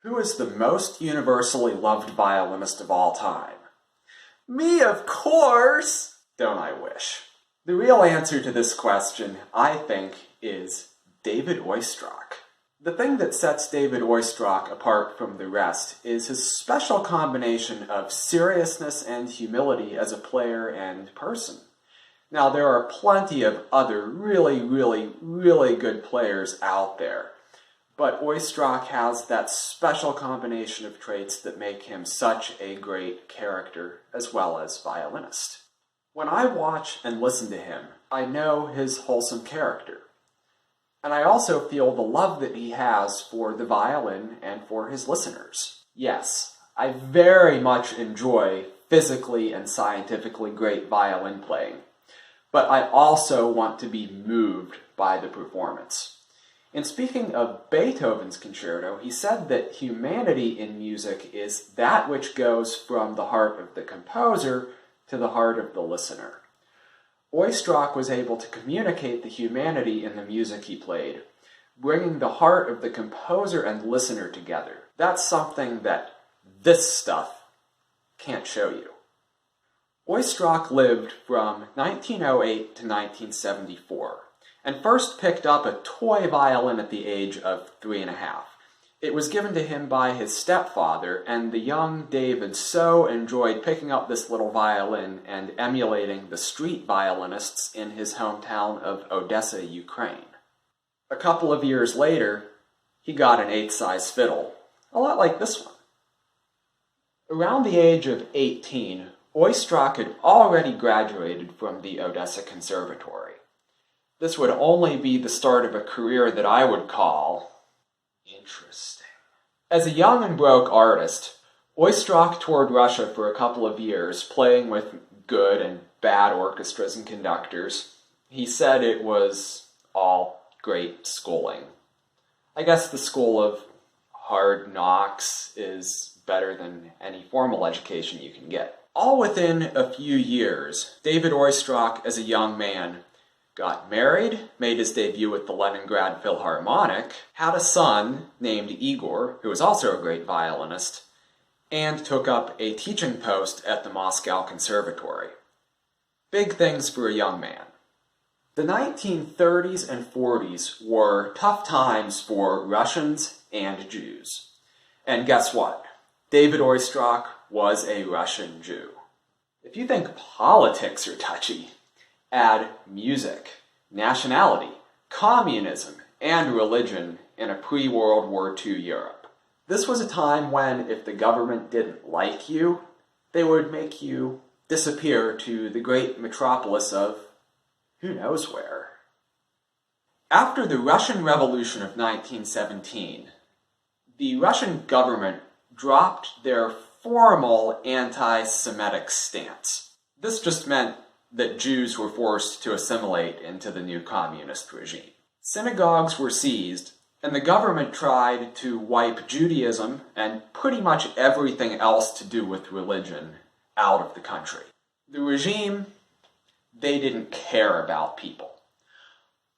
Who is the most universally loved violinist of all time? Me, of course! Don't I wish? The real answer to this question, I think, is David Oistrakh. The thing that sets David Oistrakh apart from the rest is his special combination of seriousness and humility as a player and person. Now, there are plenty of other really good players out there, but Oistrakh has that special combination of traits that make him such a great character as well as violinist. When I watch and listen to him, I know his wholesome character. And I also feel the love that he has for the violin and for his listeners. Yes, I very much enjoy physically and scientifically great violin playing, but I also want to be moved by the performance. In speaking of Beethoven's Concerto, he said that humanity in music is that which goes from the heart of the composer to the heart of the listener. Oistrakh was able to communicate the humanity in the music he played, bringing the heart of the composer and listener together. That's something that this stuff can't show you. Oistrakh lived from 1908 to 1974, and first picked up a toy violin at the age of 3.5. It was given to him by his stepfather, and the young David so enjoyed picking up this little violin and emulating the street violinists in his hometown of Odessa, Ukraine. A couple of years later, he got an 8-size fiddle, a lot like this one. Around the age of 18, Oistrakh had already graduated from the Odessa Conservatory. This would only be the start of a career that I would call interesting. As a young and broke artist, Oistrakh toured Russia for a couple of years, playing with good and bad orchestras and conductors. He said it was all great schooling. I guess the school of hard knocks is better than any formal education you can get. All within a few years, David Oistrakh, as a young man, got married, made his debut at the Leningrad Philharmonic, had a son named Igor, who was also a great violinist, and took up a teaching post at the Moscow Conservatory. Big things for a young man. The 1930s and 40s were tough times for Russians and Jews. And guess what? David Oistrakh was a Russian Jew. If you think politics are touchy, add music, nationality, communism, and religion in a pre-World War II Europe. This was a time when, if the government didn't like you, they would make you disappear to the great metropolis of who knows where. After the Russian Revolution of 1917, the Russian government dropped their formal anti-Semitic stance. This just meant that Jews were forced to assimilate into the new communist regime. Synagogues were seized, and the government tried to wipe Judaism and pretty much everything else to do with religion out of the country. The regime, they didn't care about people.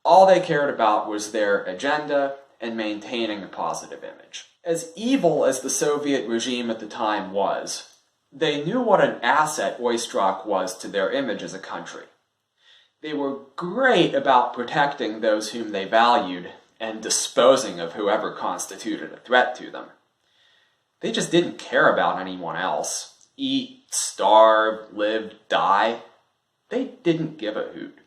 All they cared about was their agenda and maintaining a positive image. As evil as the Soviet regime at the time was, they knew what an asset Oistrakh was to their image as a country. They were great about protecting those whom they valued and disposing of whoever constituted a threat to them. They just didn't care about anyone else. Eat, starve, live, die. They didn't give a hoot.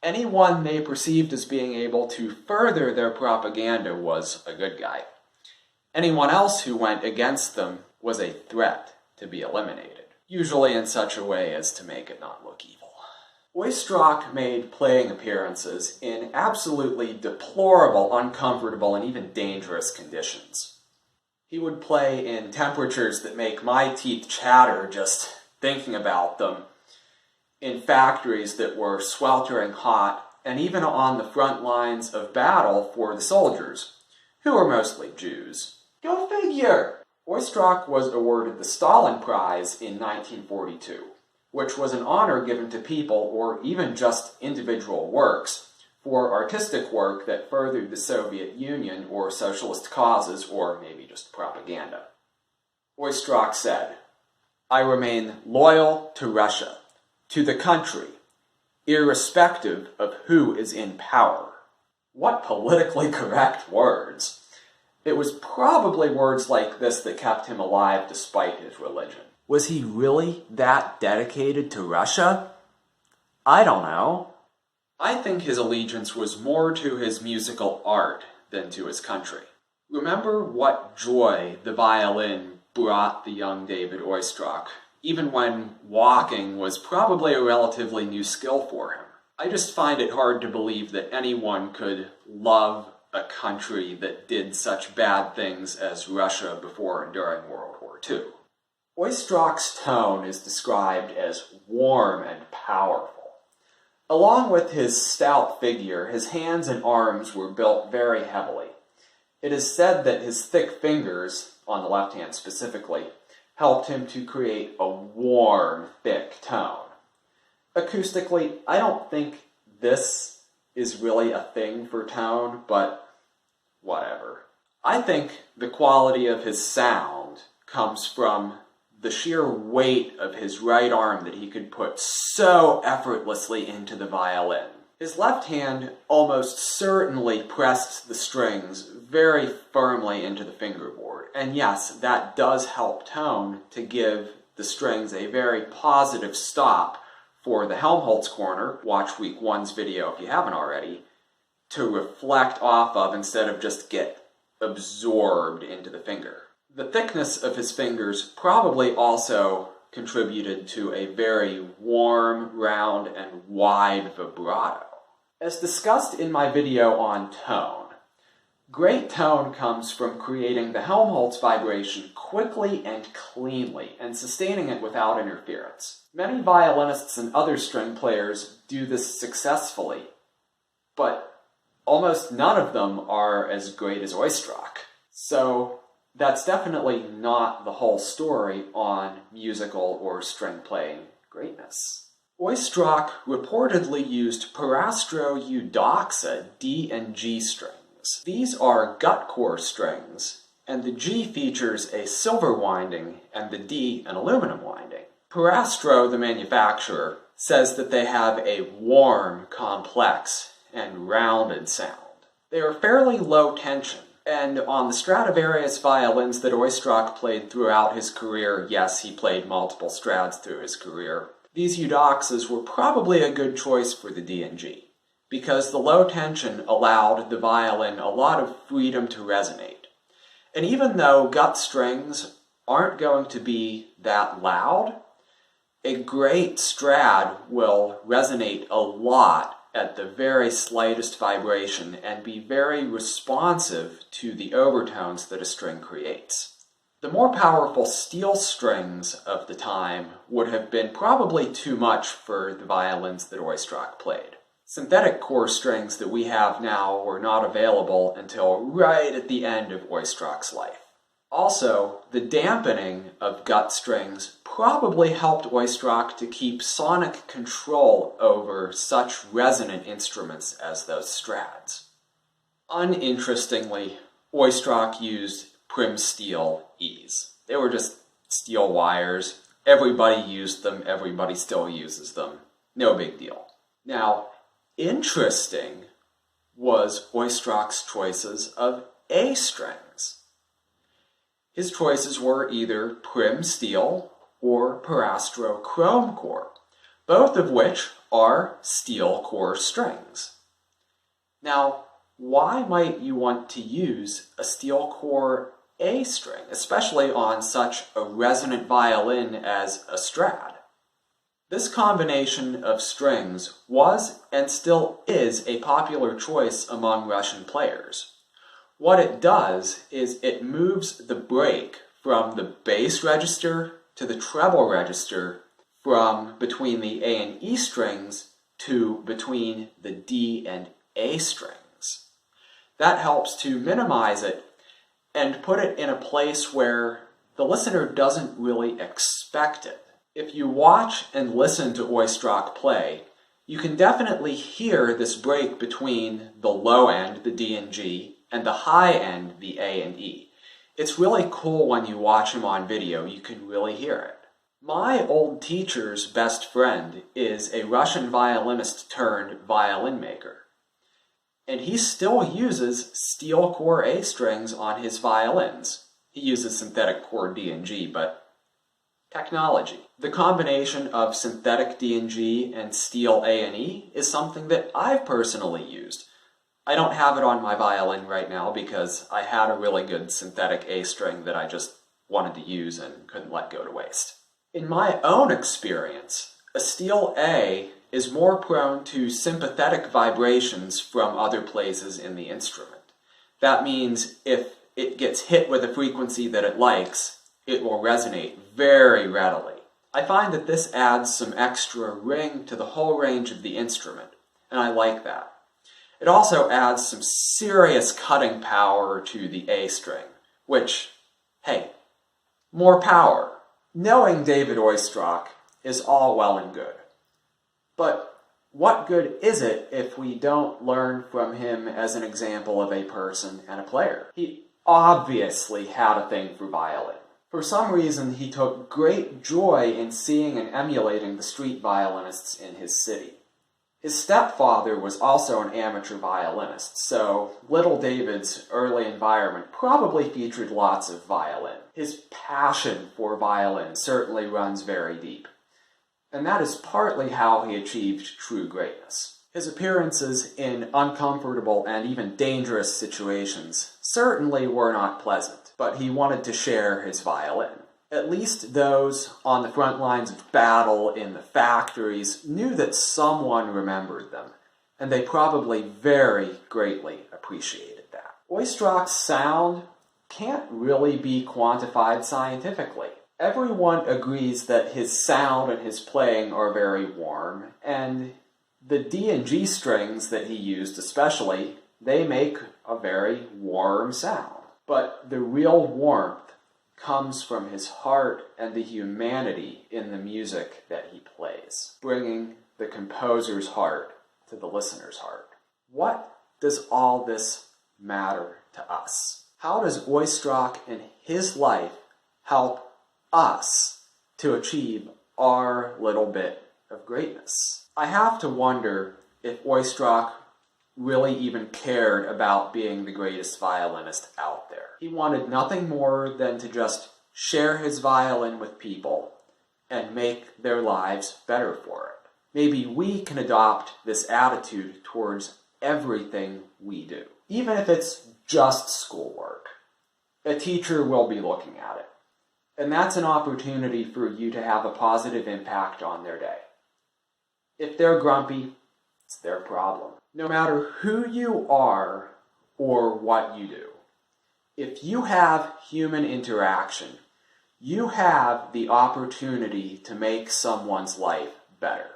Anyone they perceived as being able to further their propaganda was a good guy. Anyone else who went against them was a threat to be eliminated, usually in such a way as to make it not look evil. Oistrakh made playing appearances in absolutely deplorable, uncomfortable, and even dangerous conditions. He would play in temperatures that make my teeth chatter just thinking about them, in factories that were sweltering hot, and even on the front lines of battle for the soldiers, who were mostly Jews. Go figure! Oistrakh was awarded the Stalin Prize in 1942, which was an honor given to people, or even just individual works, for artistic work that furthered the Soviet Union or socialist causes, or maybe just propaganda. Oistrakh said, "I remain loyal to Russia, to the country, irrespective of who is in power." What politically correct words! It was probably words like this that kept him alive despite his religion. Was he really that dedicated to Russia? I don't know. I think his allegiance was more to his musical art than to his country. Remember what joy the violin brought the young David Oistrakh, even when walking was probably a relatively new skill for him. I just find it hard to believe that anyone could love a country that did such bad things as Russia before and during World War II. Oistrakh's tone is described as warm and powerful. Along with his stout figure, his hands and arms were built very heavily. It is said that his thick fingers, on the left hand specifically, helped him to create a warm, thick tone. Acoustically, I don't think this is really a thing for tone, but whatever. I think the quality of his sound comes from the sheer weight of his right arm that he could put so effortlessly into the violin. His left hand almost certainly pressed the strings very firmly into the fingerboard. And yes, that does help tone to give the strings a very positive stop for the Helmholtz corner, watch week 1's video if you haven't already, to reflect off of instead of just get absorbed into the finger. The thickness of his fingers probably also contributed to a very warm, round, and wide vibrato. As discussed in my video on tone, great tone comes from creating the Helmholtz vibration quickly and cleanly and sustaining it without interference. Many violinists and other string players do this successfully, but almost none of them are as great as Oistrakh. So that's definitely not the whole story on musical or string playing greatness. Oistrakh reportedly used parastro eudoxa D and G strings. These are gut core strings, and the G features a silver winding and the D an aluminum winding. Parastro, the manufacturer, says that they have a warm, complex, and rounded sound. They are fairly low tension, and on the Stradivarius violins that Oistrakh played throughout his career, yes, he played multiple Strads through his career, these eudoxas were probably a good choice for the D and G, because the low tension allowed the violin a lot of freedom to resonate. And even though gut strings aren't going to be that loud, a great Strad will resonate a lot at the very slightest vibration and be very responsive to the overtones that a string creates. The more powerful steel strings of the time would have been probably too much for the violins that Oistrakh played. Synthetic core strings that we have now were not available until right at the end of Oistrakh's life. Also, the dampening of gut strings probably helped Oistrakh to keep sonic control over such resonant instruments as those Strads. Uninterestingly, Oistrakh used prim steel E's. They were just steel wires. Everybody used them, everybody still uses them. No big deal. Now, interesting was Oistrakh's choices of A strings. His choices were either prim steel or parastro chrome core, both of which are steel core strings. Now, why might you want to use a steel core A string, especially on such a resonant violin as a Strad? This combination of strings was and still is a popular choice among Russian players. What it does is it moves the break from the bass register to the treble register, from between the A and E strings to between the D and A strings. That helps to minimize it and put it in a place where the listener doesn't really expect it. If you watch and listen to Oistrakh play, You can definitely hear this break between the low end, the D and G, and the high end, the A and E. It's really cool when you watch him on video, you can really hear it. My old teacher's best friend is a Russian violinist turned violin maker. And he still uses steel core A strings on his violins. He uses synthetic core D and G, but technology. The combination of synthetic D and G and steel A and E is something that I've personally used. I don't have it on my violin right now because I had a really good synthetic A string that I just wanted to use and couldn't let go to waste. In my own experience, a steel A is more prone to sympathetic vibrations from other places in the instrument. That means if it gets hit with a frequency that it likes, it will resonate very readily. I find that this adds some extra ring to the whole range of the instrument, and I like that. It also adds some serious cutting power to the A string, which, hey, more power. Knowing David Oistrakh is all well and good. But what good is it if we don't learn from him as an example of a person and a player? He obviously had a thing for violin. For some reason, he took great joy in seeing and emulating the street violinists in his city. His stepfather was also an amateur violinist, so little David's early environment probably featured lots of violin. His passion for violin certainly runs very deep, and that is partly how he achieved true greatness. His appearances in uncomfortable and even dangerous situations certainly were not pleasant, but he wanted to share his violin. At least those on the front lines of battle in the factories knew that someone remembered them, and they probably very greatly appreciated that. Oistrakh's sound can't really be quantified scientifically. Everyone agrees that his sound and his playing are very warm, and the D and G strings that he used especially, they make a very warm sound. But the real warmth comes from his heart and the humanity in the music that he plays, bringing the composer's heart to the listener's heart. What does all this matter to us? How does Oistrakh and his life help us to achieve our little bit of greatness? I have to wonder if Oistrakh really even cared about being the greatest violinist out there. He wanted nothing more than to just share his violin with people and make their lives better for it. Maybe we can adopt this attitude towards everything we do, even if it's just schoolwork. A teacher will be looking at it, and that's an opportunity for you to have a positive impact on their day. If they're grumpy, it's their problem. No matter who you are or what you do, if you have human interaction, you have the opportunity to make someone's life better.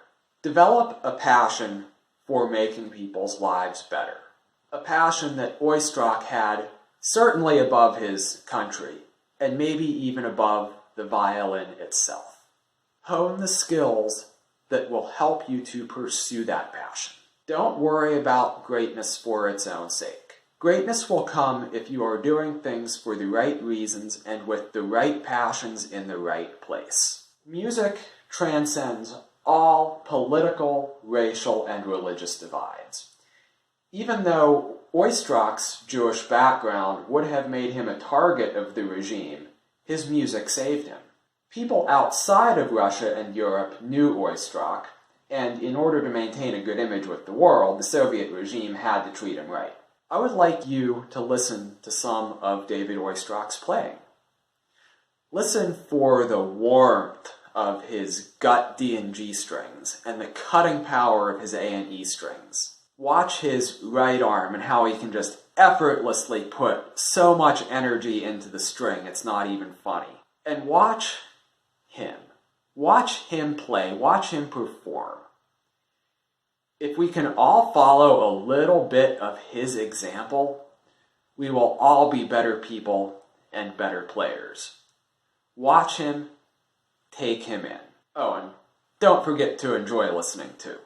Develop a passion for making people's lives better. A passion that Oistrakh had certainly above his country, and maybe even above the violin itself. Hone the skills that will help you to pursue that passion. Don't worry about greatness for its own sake. Greatness will come if you are doing things for the right reasons and with the right passions in the right place. Music transcends all political, racial, and religious divides. Even though Oistrakh's Jewish background would have made him a target of the regime, his music saved him. People outside of Russia and Europe knew Oistrakh, and in order to maintain a good image with the world, the Soviet regime had to treat him right. I would like you to listen to some of David Oistrakh's playing. Listen for the warmth of his gut D and G strings and the cutting power of his A and E strings. Watch his right arm and how he can just effortlessly put so much energy into the string, it's not even funny. And watch him. Watch him play. Watch him perform. If we can all follow a little bit of his example, we will all be better people and better players. Watch him, take him in. Oh, and don't forget to enjoy listening too.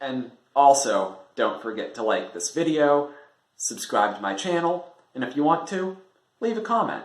And also, don't forget to like this video, subscribe to my channel, and if you want to, leave a comment.